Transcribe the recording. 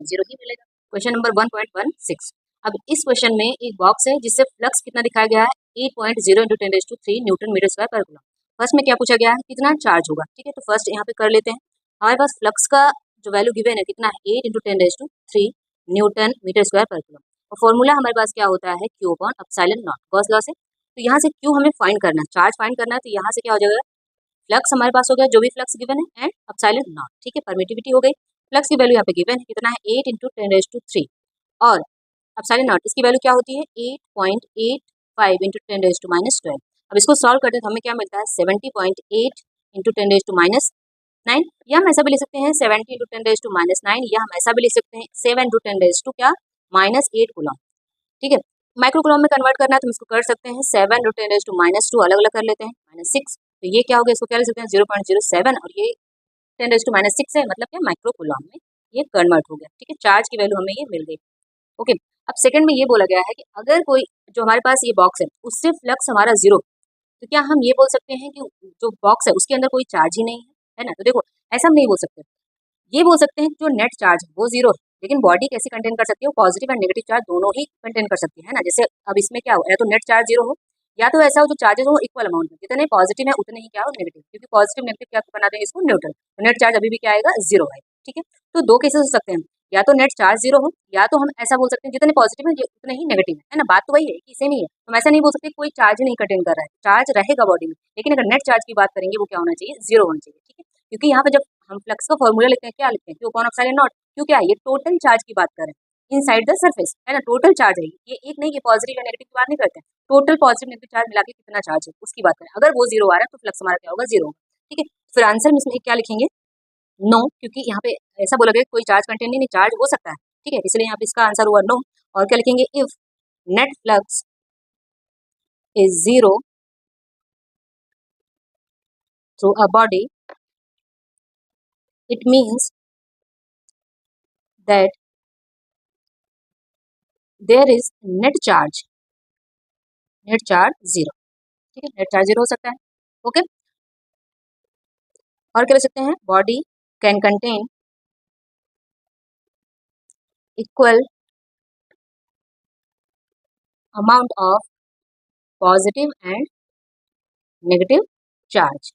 Zero ही मिलेगा। Question number 1.16। अब इस क्वेश्चन में एक बॉक्स है जिससे फ्लक्स कितना दिखाया गया है 8.0 इंटू 10⁻³ न्यूटन मीटर स्क्वायर पर कूलम। फर्स्ट में क्या पूछा गया है, कितना चार्ज होगा। ठीक है, तो फर्स्ट यहाँ पे कर लेते हैं। हमारे पास फ्लक्स का जो वैल्यू गिवन है कितना है 8 इंटू 10⁻³ न्यूटन मीटर स्क्वायर पर कूलम। और फॉर्मूला हमारे पास क्या होता है Q upon epsilon not Gauss law से। तो यहाँ से Q हमें फाइंड करना है, चार्ज फाइंड करना है। तो यहाँ से क्या हो जाएगा, फ्लक्स हमारे पास हो गया जो भी फ्लक्स गिवन है एंड एप्सिलॉन नॉट। ठीक है, परमिटिविटी हो गई। फ्लक्स की वैल्यू यहाँ पे गिवन है कितना है 8 इंटू 10⁻³ और एप्सिलॉन नॉट इसकी वैल्यू क्या होती है 8.85 इंटू 10⁻⁻12। अब इसको सॉल्व करते हैं तो हमें क्या मिलता है 70.8 इंटू 10⁻⁹ या हम ऐसा भी लिख सकते हैं 70 इंटू 10⁻⁹ या हम ऐसा भी लिख सकते हैं 7 इंटू 10 क्या -8 कूलम। ठीक है, माइक्रो कूलम में कन्वर्ट करना है तो हम इसको कर सकते हैं 7 इंटू 10⁻⁻2 अलग अलग कर लेते हैं -6। तो ये क्या हो गया, इसको क्या लिख सकते हैं 0.07 और ये 10⁻⁶ है, मतलब क्या माइक्रो कूलम में ये कन्वर्ट हो गया। ठीक है, चार्ज की वैल्यू हमें ये मिल गई। ओके, अब सेकंड में ये बोला गया है कि अगर कोई जो हमारे पास ये बॉक्स है उससे फ्लक्स हमारा जीरो, तो क्या हम ये बोल सकते हैं कि जो बॉक्स है उसके अंदर कोई चार्ज ही नहीं है ना। तो देखो ऐसा हम नहीं बोल सकते, ये बोल सकते हैं कि जो नेट चार्ज है वो जीरो है। लेकिन बॉडी कैसे कंटेन कर सकती है, पॉजिटिव एंड नेगेटिव चार्ज दोनों ही कंटेन कर सकती है ना। जैसे अब इसमें क्या हो, या तो नेट चार्ज जीरो हो या तो ऐसा हो जो चार्जेस हो इक्वल अमाउंट में, जितने पॉजिटिव है उतने ही क्या हो नेगेटिव, क्योंकि पॉजिटिव नेगेटिव क्या बना देंगे इसको न्यूट्रल। तो नेट चार्ज अभी भी क्या आएगा जीरो है। ठीक है, तो दो केसेस हो सकते हैं, या तो नेट चार्ज जीरो हो या तो हम ऐसा बोल सकते हैं जितने पॉजिटिव है उतने ही नेगेटिव है ना। बात तो वही है कि सेम ही है। हम ऐसा नहीं बोल सकते कोई चार्ज ही नहीं कंटेन कर रहा है, चार्ज रहेगा बॉडी में, लेकिन अगर नेट चार्ज की बात करेंगे वो क्या होना चाहिए, जीरो होना चाहिए। ठीक है, क्योंकि यहाँ पे जब हम फ्लक्स का फॉर्मूला लिखते हैं क्या लिखते हैं Q अपॉन एप्सिलॉन नॉट। क्यों क्या है, ये टोटल चार्ज की बात करें इनसाइड द सरफेस है ना, टोटल चार्ज है ये एक नहीं कि पॉजिटिव या नेगेटिव की बात नहीं करते हैं, टोटल पॉजिटिव नेगेटिव चार्ज मिला के कितना चार्ज है उसकी बात करें। अगर वो जीरो आ रहा है तो फ्लक्स हमारा क्या होगा, जीरो होगा। ठीक है, फिर आंसर में इसमें क्या लिखेंगे, नो, क्योंकि यहाँ पे ऐसा बोला गया कोई चार्ज कंटेन नहीं, चार्ज हो सकता है। ठीक है, इसलिए यहाँ पे इसका आंसर हुआ नो। और क्या लिखेंगे, if net flux is zero through a body it means that there is net charge zero. ठीक है, नेट चार्ज जीरो हो सकता है। ओके, और क्या लिख सकते हैं, body can contain equal amount of positive and negative charge.